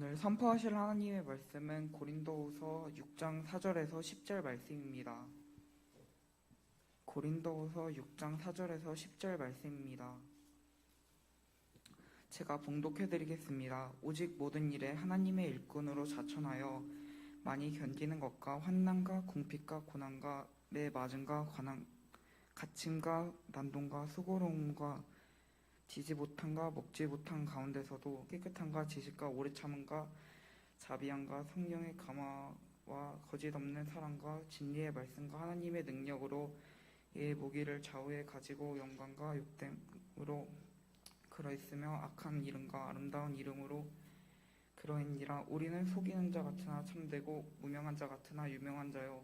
오늘 선포하실 하나님의 말씀은 고린도후서 6장 4절에서 10절 말씀입니다. 고린도후서 6장 4절에서 10절 말씀입니다. 제가 봉독해드리겠습니다. 오직 모든 일에 하나님의 일꾼으로 자천하여 많이 견디는 것과 환난과 궁핍과 고난과 매 맞음과 관한 갇힘과 난동과 수고로움과 지지 못함과 먹지 못한 가운데서도 깨끗함과 지식과 오래 참음과 자비함과 성령의 감화와 거짓 없는 사랑과 진리의 말씀과 하나님의 능력으로 이의 무기를 좌우에 가지고 영광과 욕됨으로 그러했으며 악한 이름과 아름다운 이름으로 그러했니라. 우리는 속이는 자 같으나 참되고 무명한 자 같으나 유명한 자요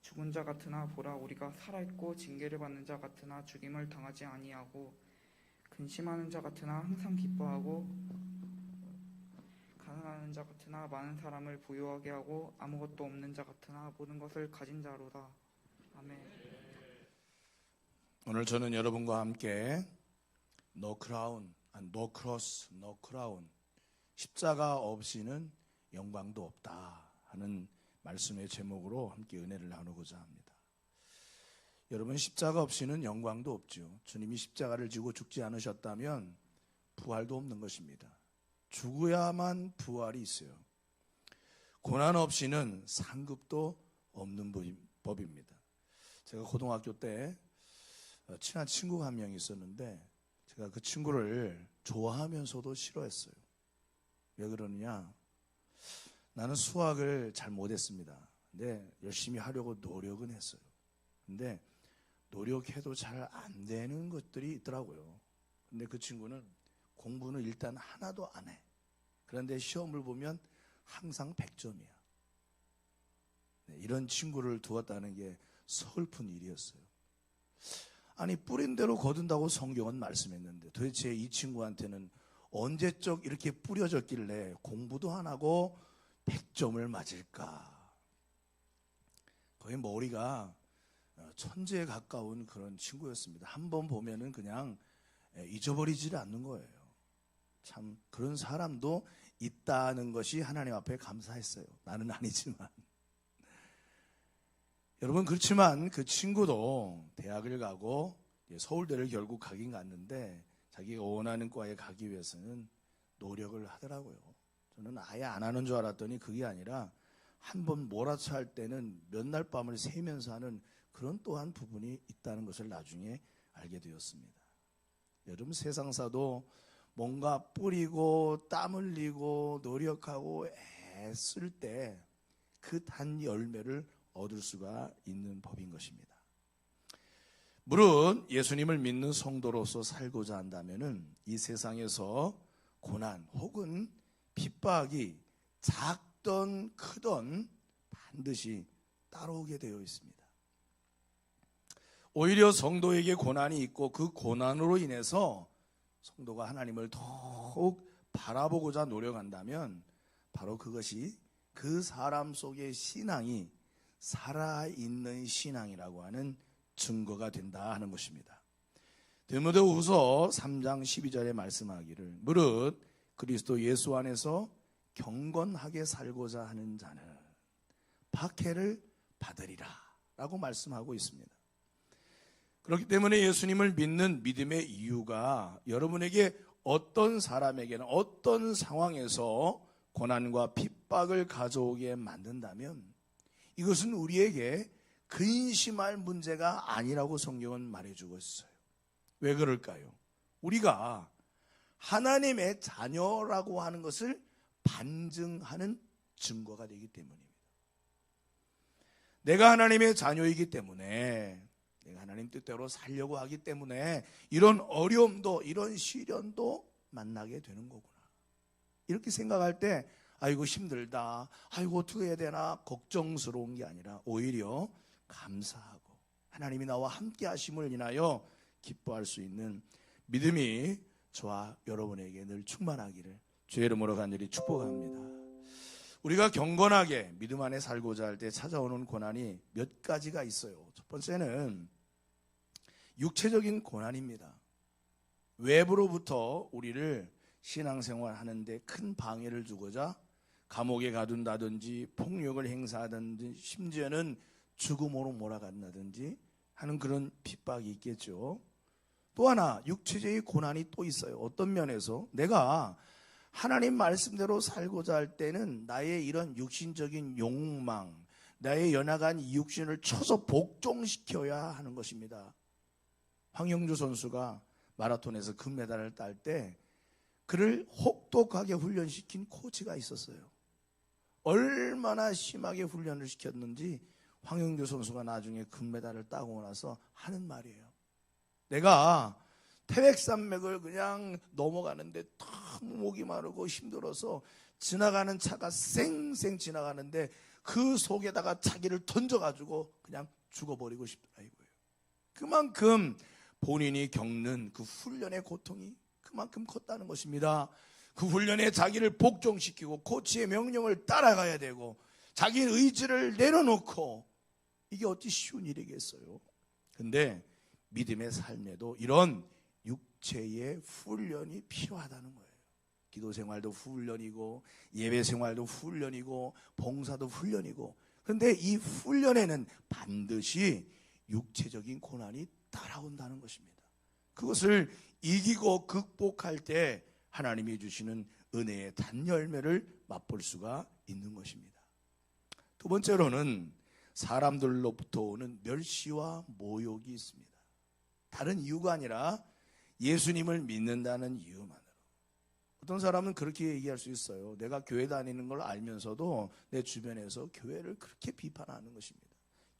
죽은 자 같으나 보라 우리가 살아있고 징계를 받는 자 같으나 죽임을 당하지 아니하고 근심하는 자 같으나 항상 기뻐하고 가난하는 자 같으나 많은 사람을 부유하게 하고 아무것도 없는 자 같으나 모든 것을 가진 자로다. 아멘. 오늘 저는 여러분과 함께 No crown, no cross, no crown, 십자가 없이는 영광도 없다 하는 말씀의 제목으로 함께 은혜를 나누고자 합니다. 여러분, 십자가 없이는 영광도 없죠. 주님이 십자가를 지고 죽지 않으셨다면 부활도 없는 것입니다. 죽어야만 부활이 있어요. 고난 없이는 상급도 없는 법입니다. 제가 고등학교 때 친한 친구가 한 명 있었는데 제가 그 친구를 좋아하면서도 싫어했어요. 왜 그러느냐? 나는 수학을 잘 못했습니다. 근데 열심히 하려고 노력은 했어요. 근데 노력해도 잘 안 되는 것들이 있더라고요. 근데 그 친구는 공부는 일단 하나도 안 해. 그런데 시험을 보면 항상 100점이야. 이런 친구를 두었다는 게 서글픈 일이었어요. 아니, 뿌린 대로 거둔다고 성경은 말씀했는데 도대체 이 친구한테는 언제적 이렇게 뿌려졌길래 공부도 안 하고 100점을 맞을까? 거의 머리가 천재에 가까운 그런 친구였습니다. 한번 보면은 그냥 잊어버리질 않는 거예요. 참 그런 사람도 있다는 것이 하나님 앞에 감사했어요. 나는 아니지만. 여러분, 그렇지만 그 친구도 대학을 가고 서울대를 결국 가긴 갔는데 자기가 원하는 과에 가기 위해서는 노력을 하더라고요. 저는 아예 안 하는 줄 알았더니 그게 아니라 한번 몰아쳐 할 때는 몇 날 밤을 새면서 하는 그런 또한 부분이 있다는 것을 나중에 알게 되었습니다. 여러분, 세상사도 뭔가 뿌리고 땀 흘리고 노력하고 애쓸 때 그 단 열매를 얻을 수가 있는 법인 것입니다. 물론 예수님을 믿는 성도로서 살고자 한다면은 이 세상에서 고난 혹은 핍박이 작던 크던 반드시 따라오게 되어 있습니다. 오히려 성도에게 고난이 있고 그 고난으로 인해서 성도가 하나님을 더욱 바라보고자 노력한다면 바로 그것이 그 사람 속의 신앙이 살아있는 신앙이라고 하는 증거가 된다 하는 것입니다. 디모데후서 3장 12절에 말씀하기를 무릇 그리스도 예수 안에서 경건하게 살고자 하는 자는 박해를 받으리라 라고 말씀하고 있습니다. 그렇기 때문에 예수님을 믿는 믿음의 이유가 여러분에게 어떤 사람에게는 어떤 상황에서 고난과 핍박을 가져오게 만든다면 이것은 우리에게 근심할 문제가 아니라고 성경은 말해주고 있어요. 왜 그럴까요? 우리가 하나님의 자녀라고 하는 것을 반증하는 증거가 되기 때문입니다. 내가 하나님의 자녀이기 때문에 내가 하나님 뜻대로 살려고 하기 때문에 이런 어려움도 이런 시련도 만나게 되는 거구나. 이렇게 생각할 때 아이고 힘들다, 아이고 어떻게 해야 되나 걱정스러운 게 아니라 오히려 감사하고 하나님이 나와 함께 하심을 인하여 기뻐할 수 있는 믿음이 저와 여러분에게 늘 충만하기를 주의 이름으로 간절히 축복합니다. 우리가 경건하게 믿음 안에 살고자 할 때 찾아오는 고난이 몇 가지가 있어요. 첫 번째는 육체적인 고난입니다. 외부로부터 우리를 신앙생활 하는데 큰 방해를 주고자 감옥에 가둔다든지 폭력을 행사하든지 심지어는 죽음으로 몰아간다든지 하는 그런 핍박이 있겠죠. 또 하나 육체적인 고난이 또 있어요. 어떤 면에서 내가 하나님 말씀대로 살고자 할 때는 나의 이런 육신적인 욕망, 나의 연약한 이 육신을 쳐서 복종시켜야 하는 것입니다. 황영주 선수가 마라톤에서 금메달을 딸 때 그를 혹독하게 훈련시킨 코치가 있었어요. 얼마나 심하게 훈련을 시켰는지 황영주 선수가 나중에 금메달을 따고 나서 하는 말이에요. 내가 태백산맥을 그냥 넘어가는데 너무 목이 마르고 힘들어서 지나가는 차가 쌩쌩 지나가는데 그 속에다가 자기를 던져가지고 그냥 죽어버리고 싶다 이거예요. 그만큼 본인이 겪는 그 훈련의 고통이 그만큼 컸다는 것입니다. 그 훈련에 자기를 복종시키고 코치의 명령을 따라가야 되고 자기 의지를 내려놓고 이게 어찌 쉬운 일이겠어요. 근데 믿음의 삶에도 이런 육체의 훈련이 필요하다는 거예요. 기도 생활도 훈련이고 예배 생활도 훈련이고 봉사도 훈련이고, 그런데 이 훈련에는 반드시 육체적인 고난이 따라온다는 것입니다. 그것을 이기고 극복할 때 하나님이 주시는 은혜의 단열매를 맛볼 수가 있는 것입니다. 두 번째로는 사람들로부터 오는 멸시와 모욕이 있습니다. 다른 이유가 아니라 예수님을 믿는다는 이유만으로. 어떤 사람은 그렇게 얘기할 수 있어요. 내가 교회 다니는 걸 알면서도 내 주변에서 교회를 그렇게 비판하는 것입니다.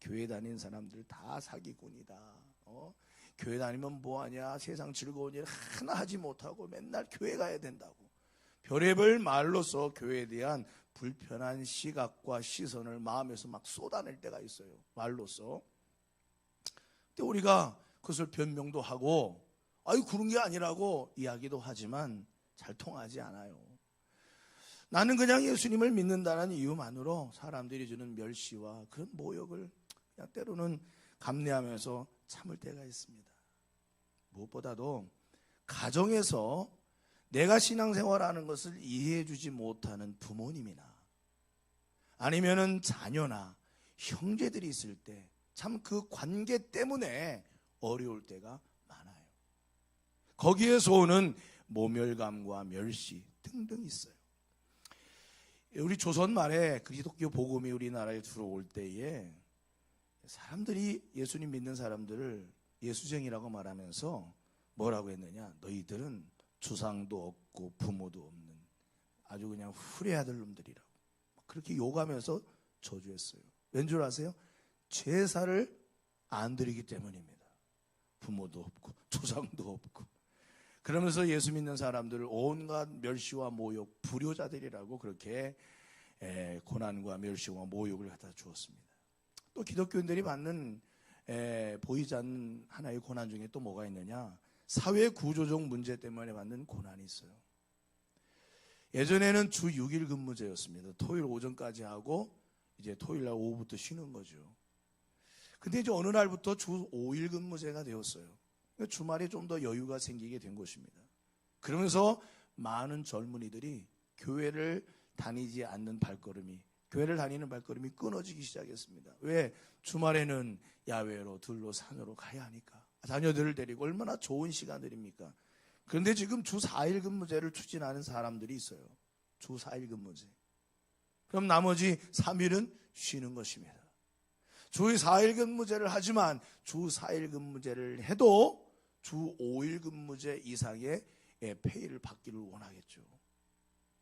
교회 다니는 사람들 다 사기꾼이다. 교회 다니면 뭐하냐, 세상 즐거운 일 하나 하지 못하고 맨날 교회 가야 된다고 별의별 말로써 교회에 대한 불편한 시각과 시선을 마음에서 막 쏟아낼 때가 있어요. 말로써. 근데 우리가 그것을 변명도 하고 아유 그런 게 아니라고 이야기도 하지만 잘 통하지 않아요. 나는 그냥 예수님을 믿는다는 이유만으로 사람들이 주는 멸시와 그런 모욕을 그냥 때로는 감내하면서 참을 때가 있습니다. 무엇보다도 가정에서 내가 신앙생활하는 것을 이해해 주지 못하는 부모님이나 아니면은 자녀나 형제들이 있을 때 참 그 관계 때문에 어려울 때가 많아요. 거기에서 오는 모멸감과 멸시 등등 있어요. 우리 조선 말에 그리스도 복음이 우리나라에 들어올 때에 사람들이 예수님 믿는 사람들을 예수쟁이라고 말하면서 뭐라고 했느냐, 너희들은 주상도 없고 부모도 없는 아주 그냥 후레아들 놈들이라고 그렇게 욕하면서 저주했어요. 왠 줄 아세요? 제사를 안 드리기 때문입니다. 부모도 없고 조상도 없고. 그러면서 예수 믿는 사람들을 온갖 멸시와 모욕, 불효자들이라고 그렇게 고난과 멸시와 모욕을 갖다 주었습니다. 또 기독교인들이 받는 보이지 않는 하나의 고난 중에 또 뭐가 있느냐, 사회 구조적 문제 때문에 받는 고난이 있어요. 예전에는 주 6일 근무제였습니다. 토요일 오전까지 하고 이제 토요일 날 오후부터 쉬는 거죠. 근데 이제 어느 날부터 주 5일 근무제가 되었어요. 주말에 좀 더 여유가 생기게 된 것입니다. 그러면서 많은 젊은이들이 교회를 다니지 않는 발걸음이, 교회를 다니는 발걸음이 끊어지기 시작했습니다. 왜? 주말에는 야외로 들로 산으로 가야 하니까. 자녀들을 데리고 얼마나 좋은 시간들입니까? 그런데 지금 주 4일 근무제를 추진하는 사람들이 있어요. 주 4일 근무제. 그럼 나머지 3일은 쉬는 것입니다. 주 4일 근무제를 하지만 주 4일 근무제를 해도 주 5일 근무제 이상의 페이를 받기를 원하겠죠.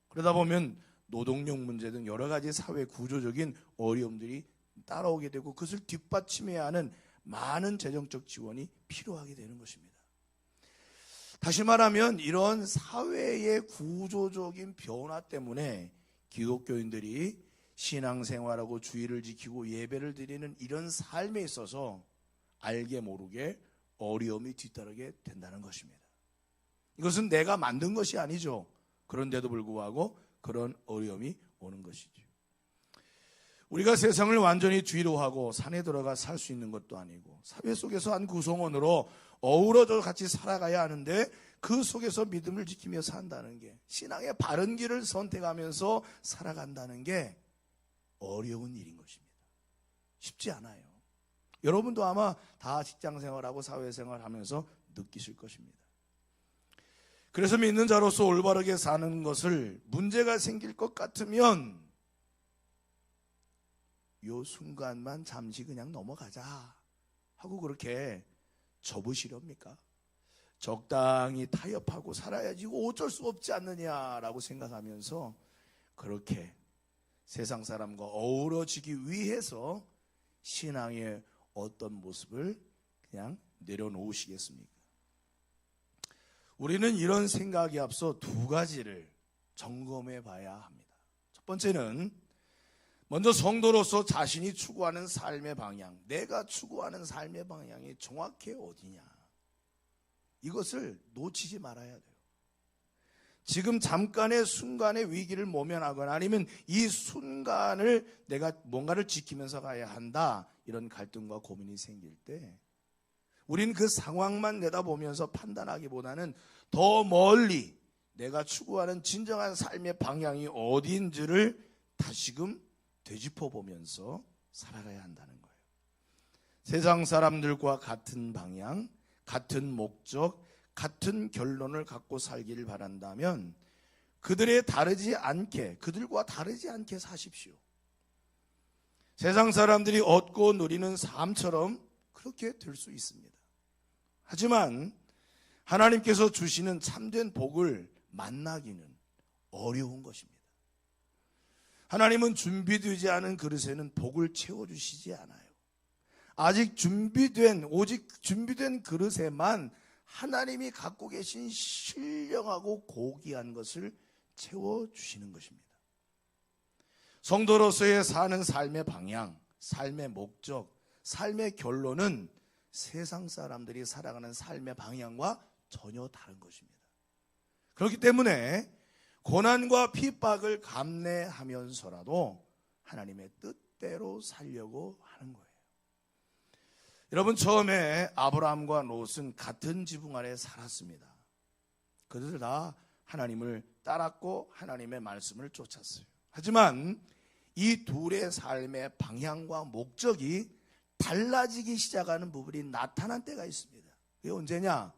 그러다 보면 노동력 문제 등 여러 가지 사회 구조적인 어려움들이 따라오게 되고 그것을 뒷받침해야 하는 많은 재정적 지원이 필요하게 되는 것입니다. 다시 말하면 이런 사회의 구조적인 변화 때문에 기독교인들이 신앙생활하고 주의를 지키고 예배를 드리는 이런 삶에 있어서 알게 모르게 어려움이 뒤따르게 된다는 것입니다. 이것은 내가 만든 것이 아니죠. 그런데도 불구하고 그런 어려움이 오는 것이죠. 우리가 세상을 완전히 뒤로 하고 산에 들어가 살 수 있는 것도 아니고 사회 속에서 한 구성원으로 어우러져 같이 살아가야 하는데 그 속에서 믿음을 지키며 산다는 게, 신앙의 바른 길을 선택하면서 살아간다는 게 어려운 일인 것입니다. 쉽지 않아요. 여러분도 아마 다 직장생활하고 사회생활하면서 느끼실 것입니다. 그래서 믿는 자로서 올바르게 사는 것을 문제가 생길 것 같으면 요 순간만 잠시 그냥 넘어가자 하고 그렇게 접으시렵니까? 적당히 타협하고 살아야지 이거 어쩔 수 없지 않느냐라고 생각하면서 그렇게 세상 사람과 어우러지기 위해서 신앙의 어떤 모습을 그냥 내려놓으시겠습니까? 우리는 이런 생각에 앞서 두 가지를 점검해 봐야 합니다. 첫 번째는 먼저 성도로서 자신이 추구하는 삶의 방향, 내가 추구하는 삶의 방향이 정확히 어디냐, 이것을 놓치지 말아야 돼요. 지금 잠깐의 순간의 위기를 모면하거나 아니면 이 순간을 내가 뭔가를 지키면서 가야 한다, 이런 갈등과 고민이 생길 때 우리는 그 상황만 내다보면서 판단하기보다는 더 멀리 내가 추구하는 진정한 삶의 방향이 어디인지를 다시금 되짚어 보면서 살아가야 한다는 거예요. 세상 사람들과 같은 방향, 같은 목적, 같은 결론을 갖고 살기를 바란다면 그들과 다르지 않게 사십시오. 세상 사람들이 얻고 누리는 삶처럼 그렇게 될 수 있습니다. 하지만 하나님께서 주시는 참된 복을 만나기는 어려운 것입니다. 하나님은 준비되지 않은 그릇에는 복을 채워주시지 않아요. 오직 준비된 그릇에만 하나님이 갖고 계신 신령하고 고귀한 것을 채워주시는 것입니다. 성도로서의 사는 삶의 방향, 삶의 목적, 삶의 결론은 세상 사람들이 살아가는 삶의 방향과 전혀 다른 것입니다. 그렇기 때문에 고난과 핍박을 감내하면서라도 하나님의 뜻대로 살려고 하는 거예요. 여러분, 처음에 아브라함과 롯은 같은 지붕 아래 살았습니다. 그들 다 하나님을 따랐고 하나님의 말씀을 쫓았어요. 하지만 이 둘의 삶의 방향과 목적이 달라지기 시작하는 부분이 나타난 때가 있습니다. 그게 언제냐?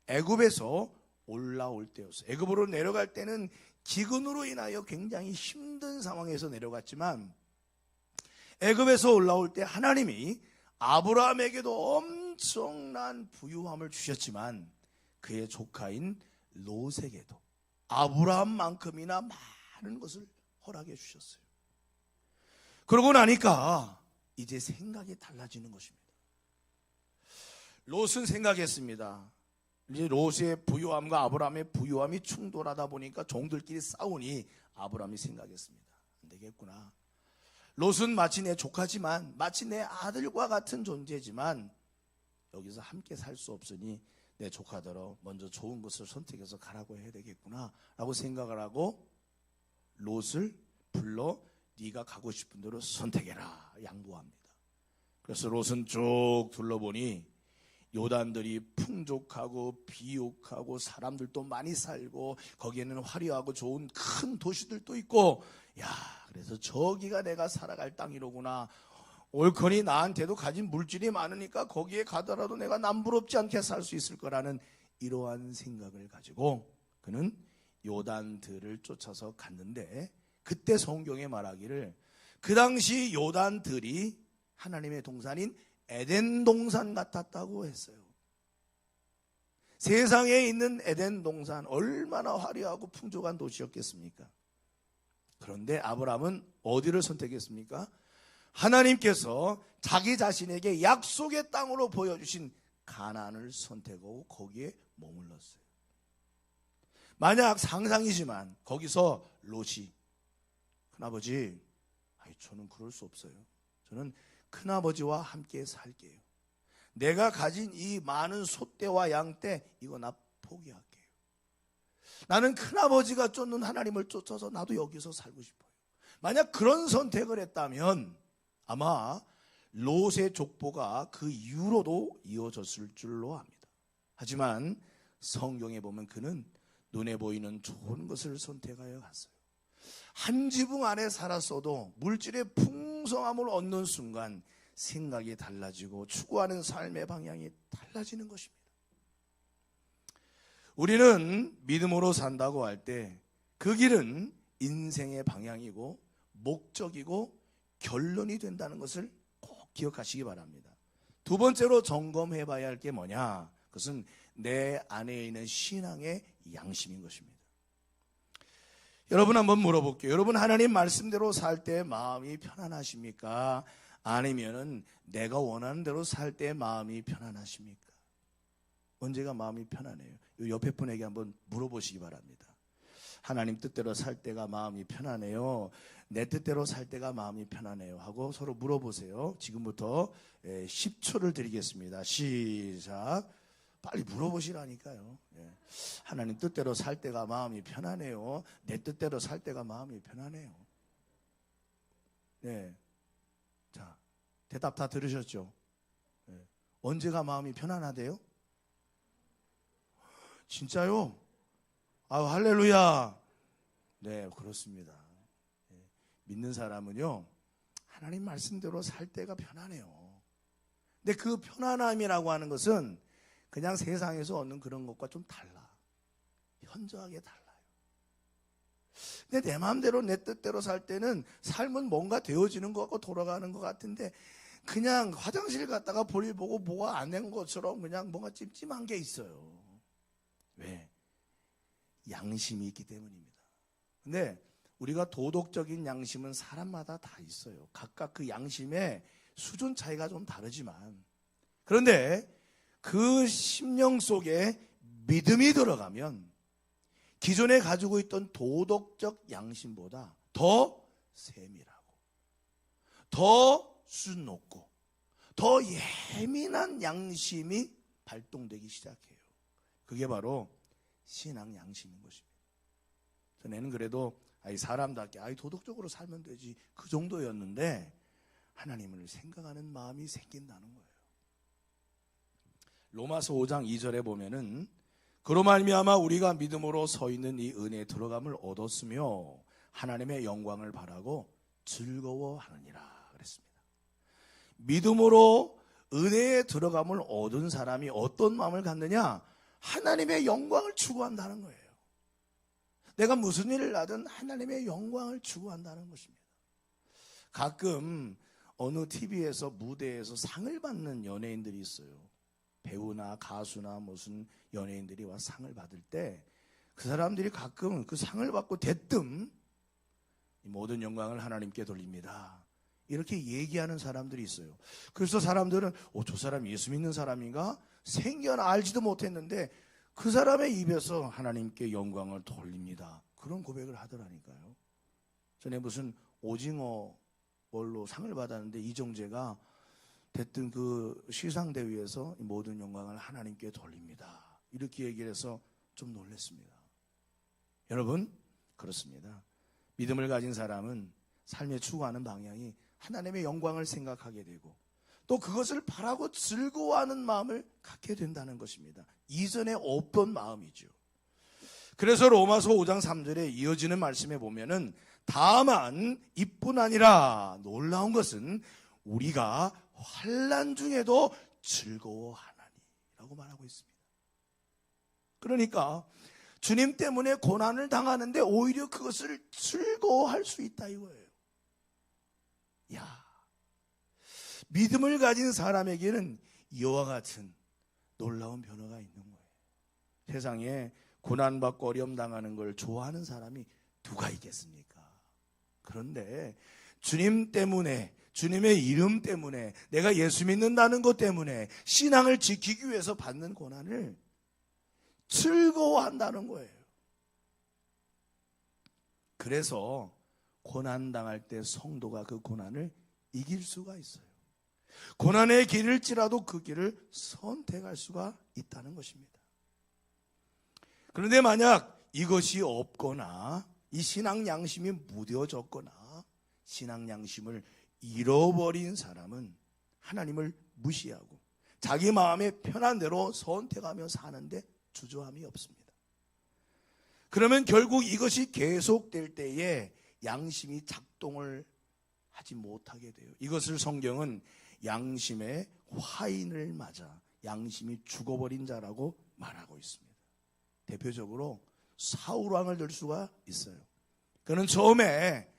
애굽에서 올라올 때였어요. 애굽으로 내려갈 때는 기근으로 인하여 굉장히 힘든 상황에서 내려갔지만 애굽에서 올라올 때 하나님이 아브라함에게도 엄청난 부유함을 주셨지만 그의 조카인 롯에게도 아브라함만큼이나 많은 것을 허락해 주셨어요. 그러고 나니까 이제 생각이 달라지는 것입니다. 롯은 생각했습니다. 이제 롯의 부유함과 아브라함의 부유함이 충돌하다 보니까 종들끼리 싸우니 아브라함이 생각했습니다. 안 되겠구나. 롯은 마치 내 조카지만, 마치 내 아들과 같은 존재지만 여기서 함께 살 수 없으니 내 조카더러 먼저 좋은 것을 선택해서 가라고 해야 되겠구나 라고 생각을 하고 롯을 불러 네가 가고 싶은 대로 선택해라 양보합니다. 그래서 롯은 쭉 둘러보니 요단들이 풍족하고 비옥하고 사람들도 많이 살고 거기에는 화려하고 좋은 큰 도시들도 있고, 야, 그래서 저기가 내가 살아갈 땅이로구나. 옳거니 나한테도 가진 물질이 많으니까 거기에 가더라도 내가 남부럽지 않게 살 수 있을 거라는 이러한 생각을 가지고 그는 요단들을 쫓아서 갔는데, 그때 성경에 말하기를 그 당시 요단들이 하나님의 동산인 에덴 동산 같았다고 했어요. 세상에 있는 에덴 동산 얼마나 화려하고 풍족한 도시였겠습니까? 그런데 아브라함은 어디를 선택했습니까? 하나님께서 자기 자신에게 약속의 땅으로 보여주신 가나안을 선택하고 거기에 머물렀어요. 만약 상상이지만 거기서 롯이 큰아버지, 저는 그럴 수 없어요. 저는 큰아버지와 함께 살게요. 내가 가진 이 많은 소떼와 양떼 이거 나 포기할게요. 나는 큰아버지가 쫓는 하나님을 쫓아서 나도 여기서 살고 싶어요. 만약 그런 선택을 했다면 아마 롯의 족보가 그 이후로도 이어졌을 줄로 압니다. 하지만 성경에 보면 그는 눈에 보이는 좋은 것을 선택하여 갔어요. 한 지붕 안에 살았어도 물질의 풍성함을 얻는 순간 생각이 달라지고 추구하는 삶의 방향이 달라지는 것입니다. 우리는 믿음으로 산다고 할 때 그 길은 인생의 방향이고 목적이고 결론이 된다는 것을 꼭 기억하시기 바랍니다. 두 번째로 점검해 봐야 할 게 뭐냐? 그것은 내 안에 있는 신앙의 양심인 것입니다. 여러분 한번 물어볼게요. 여러분 하나님 말씀대로 살 때 마음이 편안하십니까? 아니면은 내가 원하는 대로 살 때 마음이 편안하십니까? 언제가 마음이 편안해요? 옆에 분에게 한번 물어보시기 바랍니다. 하나님 뜻대로 살 때가 마음이 편안해요? 내 뜻대로 살 때가 마음이 편안해요? 하고 서로 물어보세요. 지금부터 10초를 드리겠습니다. 시작. 빨리 물어보시라니까요. 하나님 뜻대로 살 때가 마음이 편안해요? 내 뜻대로 살 때가 마음이 편안해요? 네. 자, 대답 다 들으셨죠? 언제가 마음이 편안하대요? 진짜요? 아, 할렐루야. 네, 그렇습니다. 믿는 사람은요, 하나님 말씀대로 살 때가 편안해요. 근데 그 편안함이라고 하는 것은 그냥 세상에서 얻는 그런 것과 좀 달라. 현저하게 달라요. 근데 내 마음대로 내 뜻대로 살 때는 삶은 뭔가 되어지는 것 같고 돌아가는 것 같은데 그냥 화장실 갔다가 볼일 보고 뭐가 안 된 것처럼 그냥 뭔가 찜찜한 게 있어요. 왜? 양심이 있기 때문입니다. 근데 우리가 도덕적인 양심은 사람마다 다 있어요. 각각 그 양심의 수준 차이가 좀 다르지만 그런데 그 심령 속에 믿음이 들어가면 기존에 가지고 있던 도덕적 양심보다 더 세밀하고 더 수준 높고 더 예민한 양심이 발동되기 시작해요. 그게 바로 신앙 양심인 것입니다. 전에는 그래도 사람답게 도덕적으로 살면 되지 그 정도였는데 하나님을 생각하는 마음이 생긴다는 거예요. 로마서 5장 2절에 보면은 그로 말미암아 우리가 믿음으로 서 있는 이 은혜에 들어감을 얻었으며 하나님의 영광을 바라고 즐거워하느니라 그랬습니다. 믿음으로 은혜에 들어감을 얻은 사람이 어떤 마음을 갖느냐? 하나님의 영광을 추구한다는 거예요. 내가 무슨 일을 하든 하나님의 영광을 추구한다는 것입니다. 가끔 어느 TV에서 무대에서 상을 받는 연예인들이 있어요. 배우나 가수나 무슨 연예인들이 와 상을 받을 때 그 사람들이 가끔 그 상을 받고 대뜸 모든 영광을 하나님께 돌립니다. 이렇게 얘기하는 사람들이 있어요. 그래서 사람들은 저 사람 예수 믿는 사람인가? 생겨나 알지도 못했는데 그 사람의 입에서 하나님께 영광을 돌립니다. 그런 고백을 하더라니까요. 전에 무슨 오징어 뭘로 상을 받았는데 이정재가 대뜸 그 시상대회에서 모든 영광을 하나님께 돌립니다. 이렇게 얘기를 해서 좀 놀랐습니다. 여러분, 그렇습니다. 믿음을 가진 사람은 삶에 추구하는 방향이 하나님의 영광을 생각하게 되고 또 그것을 바라고 즐거워하는 마음을 갖게 된다는 것입니다. 이전에 없던 마음이죠. 그래서 로마서 5장 3절에 이어지는 말씀에 보면은 다만 이뿐 아니라 놀라운 것은 우리가 환난 중에도 즐거워하나니 라고 말하고 있습니다. 그러니까 주님 때문에 고난을 당하는데 오히려 그것을 즐거워할 수 있다 이거예요. 믿음을 가진 사람에게는 이와 같은 놀라운 변화가 있는 거예요. 세상에 고난받고 어려움 당하는 걸 좋아하는 사람이 누가 있겠습니까? 그런데 주님 때문에, 주님의 이름 때문에, 내가 예수 믿는다는 것 때문에 신앙을 지키기 위해서 받는 고난을 즐거워한다는 거예요. 그래서 고난 당할 때 성도가 그 고난을 이길 수가 있어요. 고난의 길일지라도 그 길을 선택할 수가 있다는 것입니다. 그런데 만약 이것이 없거나 이 신앙 양심이 무뎌졌거나 신앙 양심을 잃어버린 사람은 하나님을 무시하고 자기 마음의 편한 대로 선택하며 사는데 주저함이 없습니다. 그러면 결국 이것이 계속될 때에 양심이 작동을 하지 못하게 돼요. 이것을 성경은 양심의 화인을 맞아 양심이 죽어버린 자라고 말하고 있습니다. 대표적으로 사울 왕을 들 수가 있어요. 그는 처음에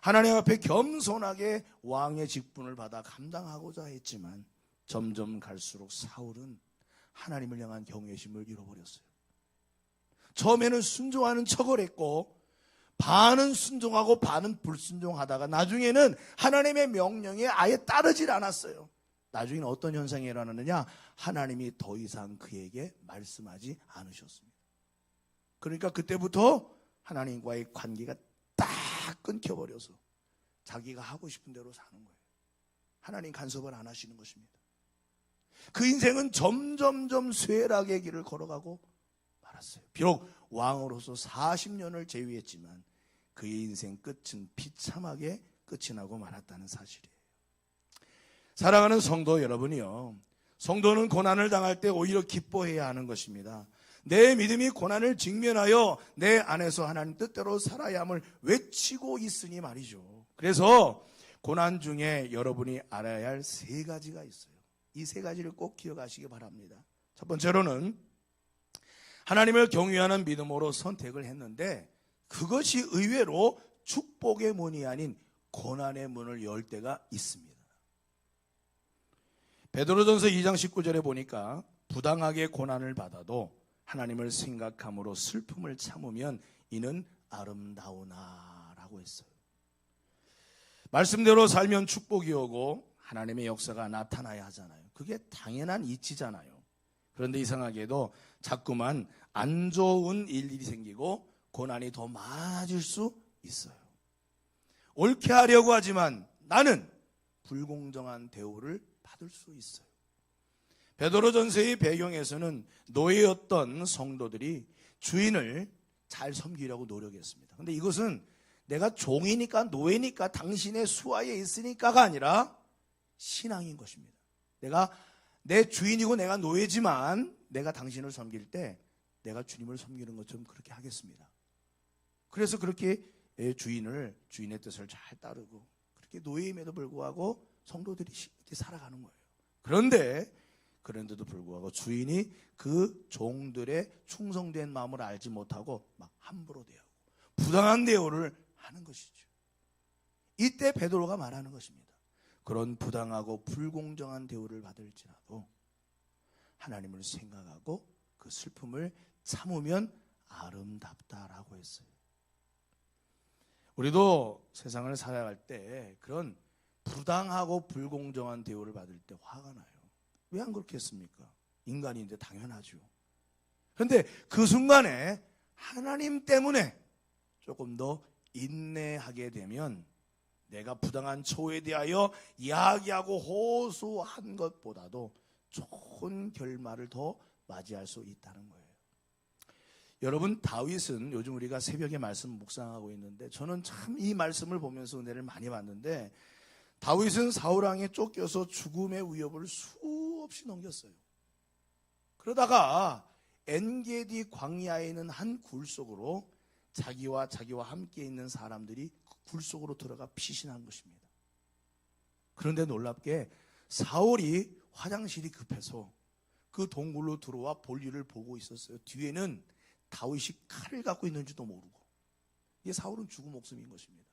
하나님 앞에 겸손하게 왕의 직분을 받아 감당하고자 했지만 점점 갈수록 사울은 하나님을 향한 경외심을 잃어버렸어요. 처음에는 순종하는 척을 했고 반은 순종하고 반은 불순종하다가 나중에는 하나님의 명령에 아예 따르질 않았어요. 나중에는 어떤 현상이 일어나느냐? 하나님이 더 이상 그에게 말씀하지 않으셨습니다. 그러니까 그때부터 하나님과의 관계가 딱 끊겨버려서 자기가 하고 싶은 대로 사는 거예요. 하나님 간섭을 안 하시는 것입니다. 그 인생은 점점점 쇠락의 길을 걸어가고 말았어요. 비록 왕으로서 40년을 재위했지만 그의 인생 끝은 비참하게 끝이 나고 말았다는 사실이에요. 사랑하는 성도 여러분이요, 성도는 고난을 당할 때 오히려 기뻐해야 하는 것입니다. 내 믿음이 고난을 직면하여 내 안에서 하나님 뜻대로 살아야 함을 외치고 있으니 말이죠. 그래서 고난 중에 여러분이 알아야 할 세 가지가 있어요. 이 세 가지를 꼭 기억하시기 바랍니다. 첫 번째로는 하나님을 경외하는 믿음으로 선택을 했는데 그것이 의외로 축복의 문이 아닌 고난의 문을 열 때가 있습니다. 베드로전서 2장 19절에 보니까 부당하게 고난을 받아도 하나님을 생각함으로 슬픔을 참으면 이는 아름다우나 라고 했어요. 말씀대로 살면 축복이 오고 하나님의 역사가 나타나야 하잖아요. 그게 당연한 이치잖아요. 그런데 이상하게도 자꾸만 안 좋은 일이 생기고 고난이 더 많아질 수 있어요. 옳게 하려고 하지만 나는 불공정한 대우를 받을 수 있어요. 베드로전서의 배경에서는 노예였던 성도들이 주인을 잘 섬기려고 노력했습니다. 그런데 이것은 내가 종이니까 노예니까 당신의 수하에 있으니까가 아니라 신앙인 것입니다. 내가 내 주인이고 내가 노예지만 내가 당신을 섬길 때 내가 주님을 섬기는 것처럼 그렇게 하겠습니다. 그래서 그렇게 주인의 뜻을 잘 따르고 그렇게 노예임에도 불구하고 성도들이 이렇게 살아가는 거예요. 그런데도 불구하고 주인이 그 종들의 충성된 마음을 알지 못하고 막 함부로 대하고 부당한 대우를 하는 것이죠. 이때 베드로가 말하는 것입니다. 그런 부당하고 불공정한 대우를 받을지라도 하나님을 생각하고 그 슬픔을 참으면 아름답다라고 했어요. 우리도 세상을 살아갈 때 그런 부당하고 불공정한 대우를 받을 때 화가 나요. 왜 안 그렇겠습니까? 인간인데 당연하죠. 그런데 그 순간에 하나님 때문에 조금 더 인내하게 되면 내가 부당한 처우에 대하여 이야기하고 호소한 것보다도 좋은 결말을 더 맞이할 수 있다는 거예요. 여러분, 다윗은 요즘 우리가 새벽에 말씀 묵상하고 있는데 저는 참 이 말씀을 보면서 은혜를 많이 받는데 다윗은 사울왕에 쫓겨서 죽음의 위협을 수없이 넘겼어요. 그러다가 엔게디 광야에 있는 한 굴 속으로 자기와 함께 있는 사람들이 그 굴 속으로 들어가 피신한 것입니다. 그런데 놀랍게 사울이 화장실이 급해서 그 동굴로 들어와 볼일을 보고 있었어요. 뒤에는 다윗이 칼을 갖고 있는지도 모르고. 이게 사울은 죽은 목숨인 것입니다.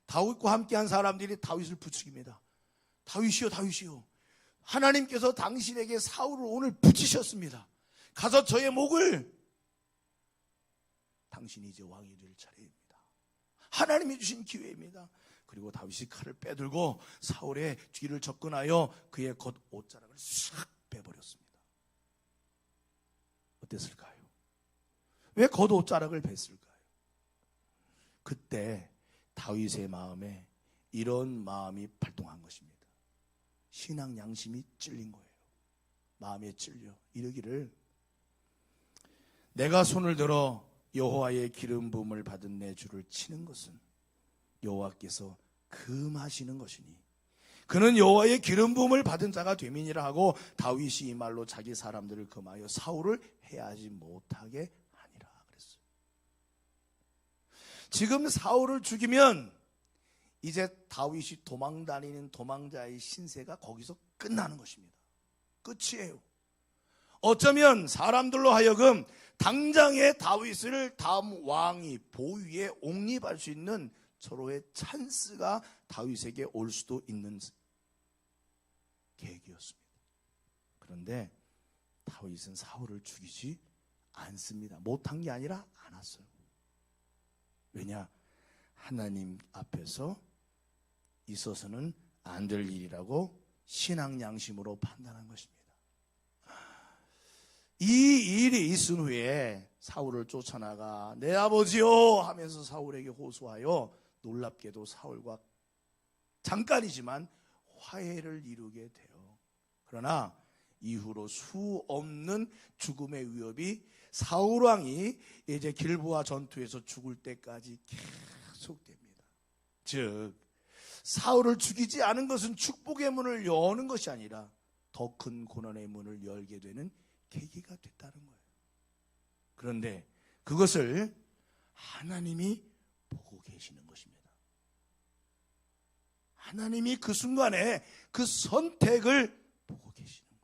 다윗과 함께한 사람들이 다윗을 부추깁니다. 다윗이요. 하나님께서 당신에게 사울을 오늘 붙이셨습니다. 가서 저의 목을, 당신이 이제 왕이 될 차례입니다. 하나님이 주신 기회입니다. 그리고 다윗이 칼을 빼들고 사울의 뒤를 접근하여 그의 겉 옷자락을 싹 빼버렸습니다. 어땠을까요? 왜 겉 옷자락을 뺐을까요? 그때 다윗의 마음에 이런 마음이 발동한 것입니다. 신앙 양심이 찔린 거예요. 마음에 찔려 이르기를, 내가 손을 들어 여호와의 기름 부음을 받은 내 주를 치는 것은 여호와께서 금하시는 것이니 그는 여호와의 기름 부음을 받은 자가 됨이니라 하고 다윗이 이 말로 자기 사람들을 금하여 사울을 해하지 못하게 하니라 그랬어요. 지금 사울을 죽이면 이제 다윗이 도망다니는 도망자의 신세가 거기서 끝나는 것입니다. 끝이에요. 어쩌면 사람들로 하여금 당장의 다윗을 다음 왕이 보위에 옹립할 수 있는 서로의 찬스가 다윗에게 올 수도 있는 계획이었습니다. 그런데 다윗은 사울을 죽이지 않습니다. 못한 게 아니라 안 왔어요. 왜냐? 하나님 앞에서 있어서는 안 될 일이라고 신앙 양심으로 판단한 것입니다. 이 일이 있은 후에 사울을 쫓아나가 내 아버지요 하면서 사울에게 호소하여 놀랍게도 사울과 잠깐이지만 화해를 이루게 돼요. 그러나 이후로 수 없는 죽음의 위협이 사울 왕이 이제 길보아 전투에서 죽을 때까지 계속됩니다. 즉 사울을 죽이지 않은 것은 축복의 문을 여는 것이 아니라 더 큰 고난의 문을 열게 되는 계기가 됐다는 거예요. 그런데 그것을 하나님이 보고 계시는 것입니다. 하나님이 그 순간에 그 선택을 보고 계시는 거예요.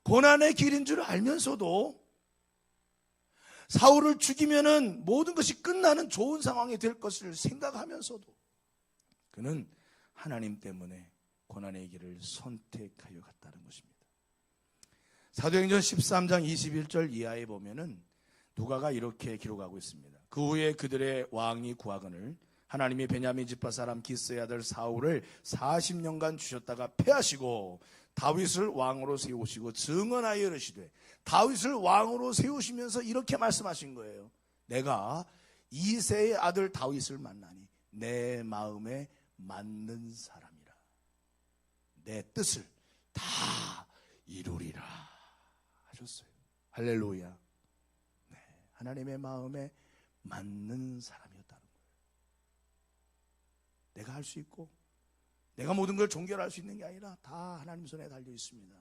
고난의 길인 줄 알면서도 사울을 죽이면은 모든 것이 끝나는 좋은 상황이 될 것을 생각하면서도 그는 하나님 때문에 고난의 길을 선택하여 갔다는 것입니다. 사도행전 13장 21절 이하에 보면은 누가가 이렇게 기록하고 있습니다. 그 후에 그들의 왕이 구하거늘 하나님이 베냐민 지파 사람 기스의 아들 사울을 40년간 주셨다가 패하시고 다윗을 왕으로 세우시고 증언하여 이르시되 다윗을 왕으로 세우시면서 이렇게 말씀하신 거예요. 내가 이새의 아들 다윗을 만나니 내 마음에 맞는 사람이라 내 뜻을 다 이루리라 하셨어요. 할렐루야. 네, 하나님의 마음에 맞는 사람이었다는 거예요. 내가 할 수 있고 내가 모든 걸 종결할 수 있는 게 아니라 다 하나님 손에 달려 있습니다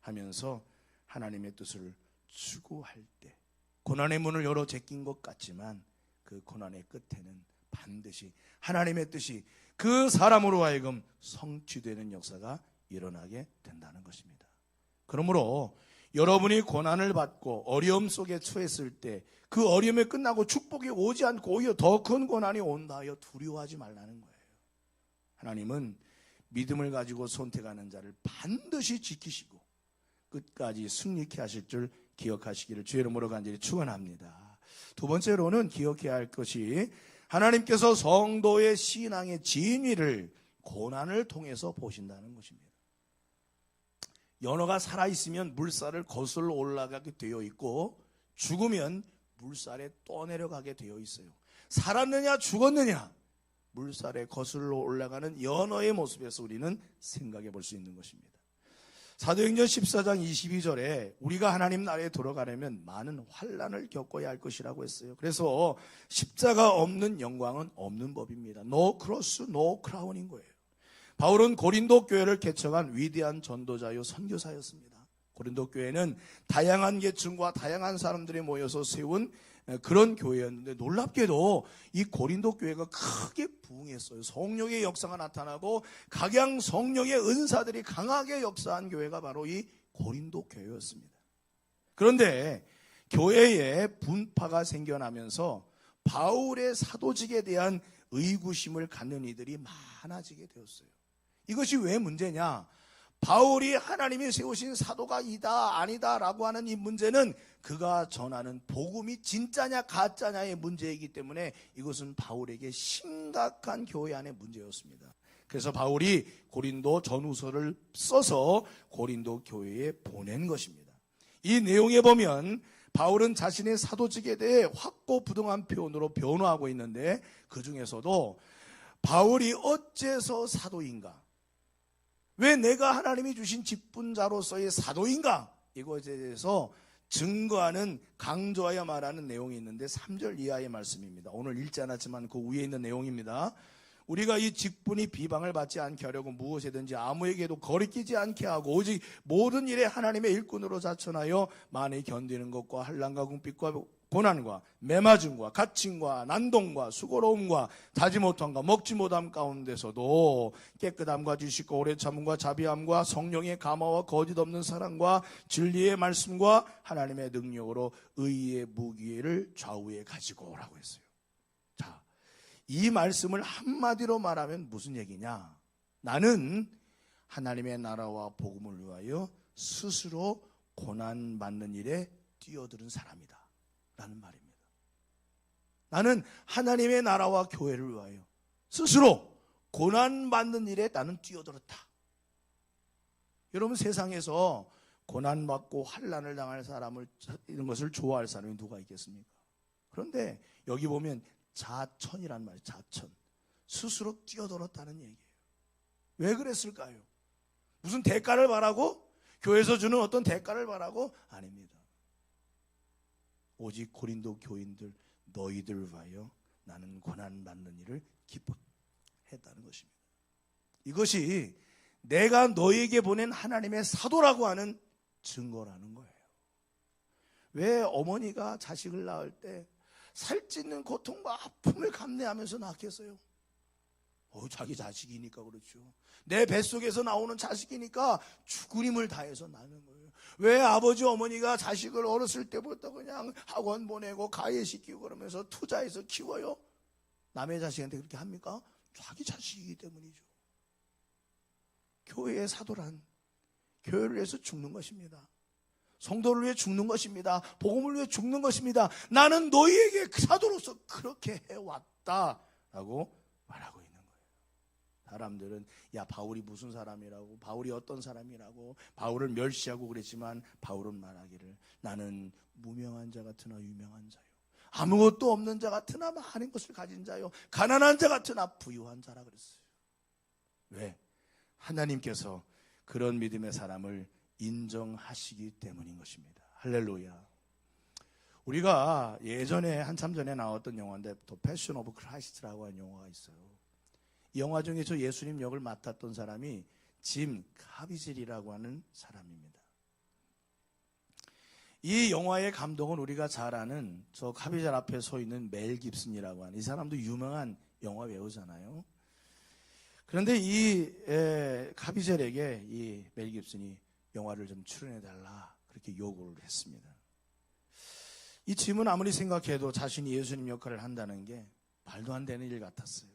하면서 하나님의 뜻을 추구할 때 고난의 문을 열어 제낀 것 같지만 그 고난의 끝에는 반드시 하나님의 뜻이 그 사람으로 하여금 성취되는 역사가 일어나게 된다는 것입니다. 그러므로 여러분이 고난을 받고 어려움 속에 처했을 때 그 어려움이 끝나고 축복이 오지 않고 오히려 더 큰 고난이 온다 하여 두려워하지 말라는 거예요. 하나님은 믿음을 가지고 선택하는 자를 반드시 지키시고 끝까지 승리케 하실 줄 기억하시기를 주의 이름으로 간절히 축원합니다. 두 번째로는 기억해야 할 것이 하나님께서 성도의 신앙의 진위를 고난을 통해서 보신다는 것입니다. 연어가 살아있으면 물살을 거슬러 올라가게 되어 있고 죽으면 물살에 떠내려가게 되어 있어요. 살았느냐 죽었느냐 물살에 거슬러 올라가는 연어의 모습에서 우리는 생각해 볼 수 있는 것입니다. 사도행전 14장 22절에 우리가 하나님 나라에 들어가려면 많은 환난을 겪어야 할 것이라고 했어요. 그래서 십자가 없는 영광은 없는 법입니다. No cross, no crown인 거예요. 바울은 고린도 교회를 개척한 위대한 전도자요 선교사였습니다. 고린도 교회는 다양한 계층과 다양한 사람들이 모여서 세운 그런 교회였는데 놀랍게도 이 고린도 교회가 크게 부흥했어요. 성령의 역사가 나타나고 각양 성령의 은사들이 강하게 역사한 교회가 바로 이 고린도 교회였습니다. 그런데 교회에 분파가 생겨나면서 바울의 사도직에 대한 의구심을 갖는 이들이 많아지게 되었어요. 이것이 왜 문제냐? 바울이 하나님이 세우신 사도가 이다 아니다 라고 하는 이 문제는 그가 전하는 복음이 진짜냐 가짜냐의 문제이기 때문에 이것은 바울에게 심각한 교회 안의 문제였습니다. 그래서 바울이 고린도 전후서를 써서 고린도 교회에 보낸 것입니다. 이 내용에 보면 바울은 자신의 사도직에 대해 확고부동한 표현으로 변호하고 있는데 그 중에서도 바울이 어째서 사도인가? 왜 내가 하나님이 주신 직분자로서의 사도인가? 이것에 대해서 증거하는 강조하여 말하는 내용이 있는데 3절 이하의 말씀입니다. 오늘 읽지 않았지만 그 위에 있는 내용입니다. 우리가 이 직분이 비방을 받지 않게 하려고 무엇이든지 아무에게도 거리끼지 않게 하고 오직 모든 일에 하나님의 일꾼으로 자천하여 많이 견디는 것과 환난과 궁핍과 고난과 매맞음과 갇힘과 난동과 수고로움과 자지 못함과 먹지 못함 가운데서도 깨끗함과 지식과 오래 참음과 자비함과 성령의 감화와 거짓 없는 사랑과 진리의 말씀과 하나님의 능력으로 의의 무기를 좌우에 가지고 오라고 했어요. 자, 이 말씀을 한마디로 말하면 무슨 얘기냐? 나는 하나님의 나라와 복음을 위하여 스스로 고난받는 일에 뛰어드는 사람이다 라는 말입니다. 나는 하나님의 나라와 교회를 위하여 스스로 고난받는 일에 나는 뛰어들었다. 여러분, 세상에서 고난받고 환난을 당할 사람을, 이런 것을 좋아할 사람이 누가 있겠습니까? 그런데 여기 보면 자천이란 말이에요. 자천. 스스로 뛰어들었다는 얘기예요. 왜 그랬을까요? 무슨 대가를 바라고? 교회에서 주는 어떤 대가를 바라고? 아닙니다. 오직 고린도 교인들 너희들 위하여 나는 고난받는 일을 기뻐했다는 것입니다. 이것이 내가 너희에게 보낸 하나님의 사도라고 하는 증거라는 거예요. 왜 어머니가 자식을 낳을 때 살찌는 고통과 아픔을 감내하면서 낳겠어요? 자기 자식이니까 그렇죠. 내 뱃속에서 나오는 자식이니까 죽을 힘을 다해서 낳는 거예요. 왜 아버지 어머니가 자식을 어렸을 때부터 그냥 학원 보내고 가해시키고 그러면서 투자해서 키워요? 남의 자식한테 그렇게 합니까? 자기 자식이기 때문이죠. 교회의 사도란 교회를 위해서 죽는 것입니다. 성도를 위해 죽는 것입니다. 복음을 위해 죽는 것입니다. 나는 너희에게 사도로서 그렇게 해왔다라고 말하고 있는 거예요. 사람들은 야, 바울이 무슨 사람이라고, 바울이 어떤 사람이라고, 바울을 멸시하고 그랬지만 바울은 말하기를 나는 무명한 자 같으나 유명한 자요, 아무것도 없는 자 같으나 많은 것을 가진 자요, 가난한 자 같으나 부유한 자라 그랬어요. 왜? 하나님께서 그런 믿음의 사람을 인정하시기 때문인 것입니다. 할렐루야. 우리가 예전에 한참 전에 나왔던 영화인데 더 패션 오브 크라이스트라고 하는 영화가 있어요. 이 영화 중에 저 예수님 역을 맡았던 사람이 짐 카비젤이라고 하는 사람입니다. 이 영화의 감독은 우리가 잘 아는 저 카비젤 앞에 서 있는 멜 깁슨이라고 하는, 이 사람도 유명한 영화 배우잖아요. 그런데 이 카비젤에게 이 멜 깁슨이 영화를 좀 출연해달라 그렇게 요구를 했습니다. 이 짐은 아무리 생각해도 자신이 예수님 역할을 한다는 게 말도 안 되는 일 같았어요.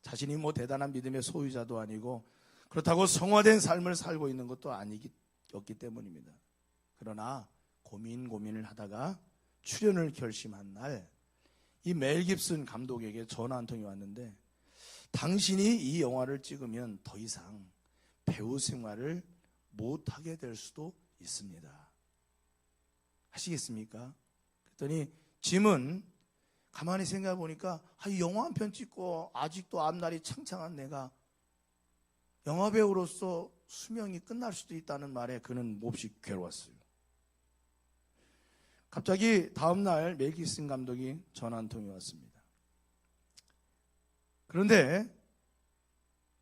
자신이 뭐 대단한 믿음의 소유자도 아니고 그렇다고 성화된 삶을 살고 있는 것도 아니었기 때문입니다. 그러나 고민을 하다가 출연을 결심한 날, 이 멜 깁슨 감독에게 전화 한 통이 왔는데 당신이 이 영화를 찍으면 더 이상 배우 생활을 못하게 될 수도 있습니다. 하시겠습니까? 그랬더니 짐은 가만히 생각해 보니까 이 영화 한 편 찍고 아직도 앞날이 창창한 내가 영화배우로서 수명이 끝날 수도 있다는 말에 그는 몹시 괴로웠어요. 갑자기 다음날 멜 깁슨 감독이 전화 한 통이 왔습니다. 그런데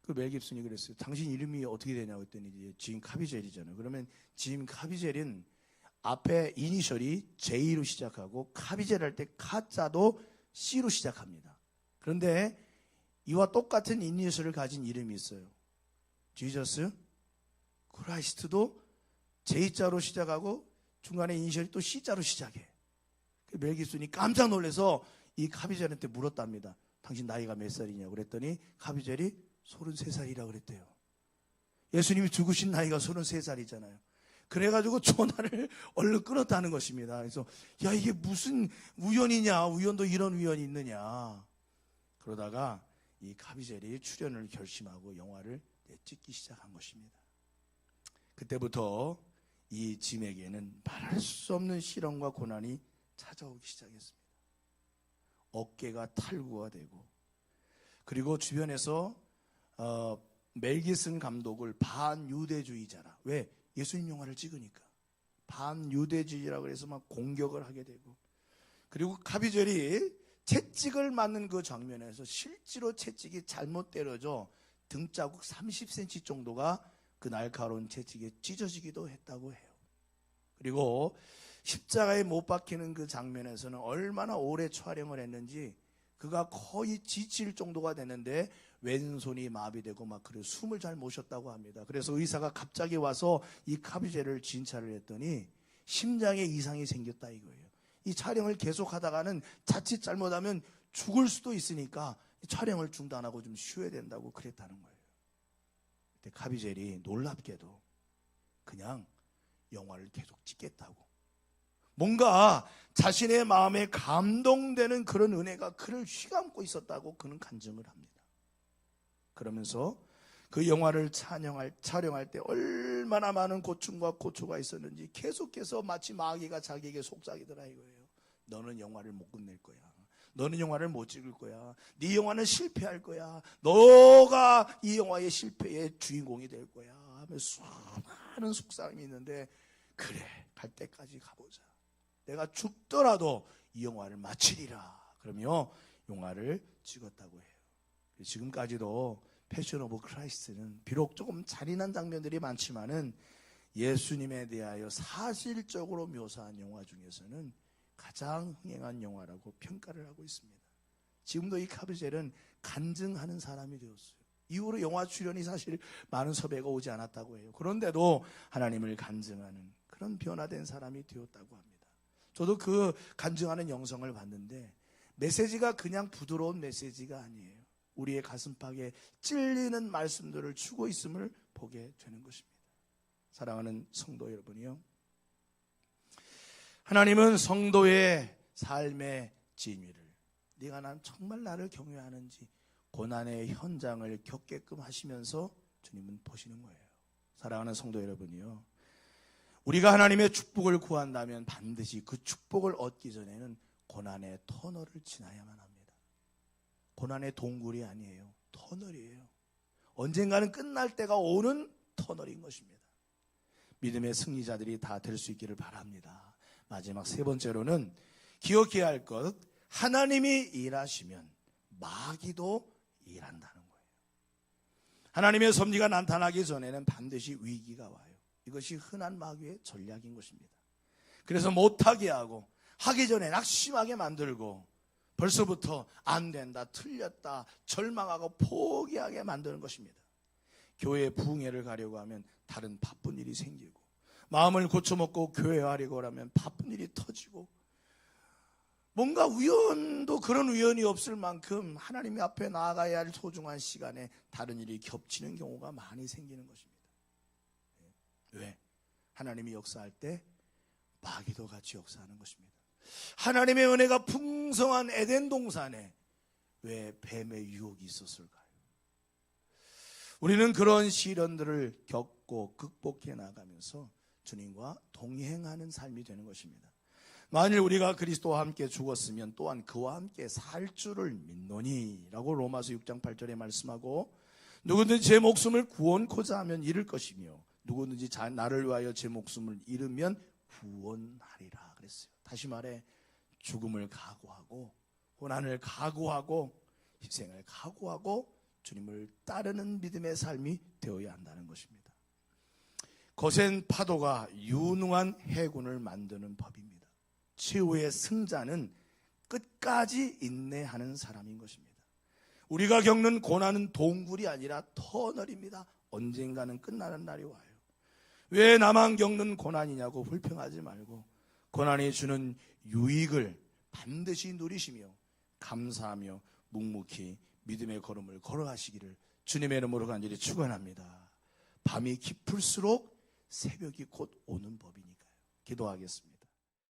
그 멜 깁슨이 그랬어요. 당신 이름이 어떻게 되냐고 했더니 짐 카비젤이잖아요. 그러면 짐 카비젤은 앞에 이니셜이 J로 시작하고 카비젤 할 때 카자도 C로 시작합니다. 그런데 이와 똑같은 이니셜을 가진 이름이 있어요. 지저스 크라이스트도 J자로 시작하고 중간에 이니셜이 또 C자로 시작해. 멜 깁슨이 깜짝 놀라서 이 카비젤한테 물었답니다. 당신 나이가 몇 살이냐고 그랬더니 카비젤이 33살이라고 그랬대요. 예수님이 죽으신 나이가 33살이잖아요. 그래가지고 전화를 얼른 끊었다는 것입니다. 그래서 야, 이게 무슨 우연이냐, 우연도 이런 우연이 있느냐. 그러다가 이 카비젤이 출연을 결심하고 영화를 찍기 시작한 것입니다. 그때부터 이 짐에게는 말할 수 없는 시련과 고난이 찾아오기 시작했습니다. 어깨가 탈구가 되고, 그리고 주변에서 멜 깁슨 감독을 반유대주의자라, 왜? 예수님 영화를 찍으니까 반유대주의라고 해서 막 공격을 하게 되고, 그리고 카비젤이 채찍을 맞는 그 장면에서 실제로 채찍이 잘못 때려져 등자국 30cm 정도가 그 날카로운 채찍에 찢어지기도 했다고 해요. 그리고 십자가에 못 박히는 그 장면에서는 얼마나 오래 촬영을 했는지 그가 거의 지칠 정도가 됐는데 왼손이 마비되고 막 그래 숨을 잘 못 쉬었다고 합니다. 그래서 의사가 갑자기 와서 이 카비제를 진찰을 했더니 심장에 이상이 생겼다 이거예요. 이 촬영을 계속 하다가는 자칫 잘못하면 죽을 수도 있으니까 촬영을 중단하고 좀 쉬어야 된다고 그랬다는 거예요. 그때 카비젤이 놀랍게도 그냥 영화를 계속 찍겠다고, 뭔가 자신의 마음에 감동되는 그런 은혜가 그를 휘감고 있었다고 그는 간증을 합니다. 그러면서 그 영화를 촬영할 때 얼마나 많은 고충과 고초가 있었는지 계속해서 마치 마귀가 자기에게 속삭이더라 이거예요. 너는 영화를 못 끝낼 거야. 너는 영화를 못 찍을 거야. 네 영화는 실패할 거야. 너가 이 영화의 실패의 주인공이 될 거야 하며 수많은 속삭임이 있는데, 그래 갈 때까지 가보자. 내가 죽더라도 이 영화를 마치리라 그러며 영화를 찍었다고 해요. 지금까지도 패션 오브 크라이스트는 비록 조금 잔인한 장면들이 많지만은 예수님에 대하여 사실적으로 묘사한 영화 중에서는 가장 흥행한 영화라고 평가를 하고 있습니다. 지금도 이 카비젤은 간증하는 사람이 되었어요. 이후로 영화 출연이 사실 많은 섭외가 오지 않았다고 해요. 그런데도 하나님을 간증하는 그런 변화된 사람이 되었다고 합니다. 저도 그 간증하는 영상을 봤는데 메시지가 그냥 부드러운 메시지가 아니에요. 우리의 가슴팍에 찔리는 말씀들을 주고 있음을 보게 되는 것입니다. 사랑하는 성도 여러분이요, 하나님은 성도의 삶의 진위를, 네가 난 정말 나를 경외하는지 고난의 현장을 겪게끔 하시면서 주님은 보시는 거예요. 사랑하는 성도 여러분이요, 우리가 하나님의 축복을 구한다면 반드시 그 축복을 얻기 전에는 고난의 터널을 지나야만 합니다. 고난의 동굴이 아니에요. 터널이에요. 언젠가는 끝날 때가 오는 터널인 것입니다. 믿음의 승리자들이 다 될 수 있기를 바랍니다. 마지막 세 번째로는 기억해야 할 것, 하나님이 일하시면 마귀도 일한다는 거예요. 하나님의 섭리가 나타나기 전에는 반드시 위기가 와요. 이것이 흔한 마귀의 전략인 것입니다. 그래서 못하게 하고 하기 전에 낙심하게 만들고 벌써부터 안 된다, 틀렸다, 절망하고 포기하게 만드는 것입니다. 교회 부흥회를 가려고 하면 다른 바쁜 일이 생기고, 마음을 고쳐먹고 교회 하려고 하면 바쁜 일이 터지고, 뭔가 우연도 그런 우연이 없을 만큼 하나님 앞에 나아가야 할 소중한 시간에 다른 일이 겹치는 경우가 많이 생기는 것입니다. 왜? 하나님이 역사할 때 마귀도 같이 역사하는 것입니다. 하나님의 은혜가 풍성한 에덴 동산에 왜 뱀의 유혹이 있었을까요? 우리는 그런 시련들을 겪고 극복해 나가면서 주님과 동행하는 삶이 되는 것입니다. 만일 우리가 그리스도와 함께 죽었으면 또한 그와 함께 살 줄을 믿노니 라고 로마서 6장 8절에 말씀하고, 누구든지 제 목숨을 구원코자 하면 잃을 것이며 누구든지 나를 위하여 제 목숨을 잃으면 구원하리라 그랬어요. 다시 말해 죽음을 각오하고 고난을 각오하고 희생을 각오하고 주님을 따르는 믿음의 삶이 되어야 한다는 것입니다. 거센 파도가 유능한 해군을 만드는 법입니다. 최후의 승자는 끝까지 인내하는 사람인 것입니다. 우리가 겪는 고난은 동굴이 아니라 터널입니다. 언젠가는 끝나는 날이 와요. 왜 나만 겪는 고난이냐고 불평하지 말고 고난이 주는 유익을 반드시 누리시며 감사하며 묵묵히 믿음의 걸음을 걸어가시기를 주님의 이름으로 간절히 축원합니다. 밤이 깊을수록 새벽이 곧 오는 법이니까요. 기도하겠습니다.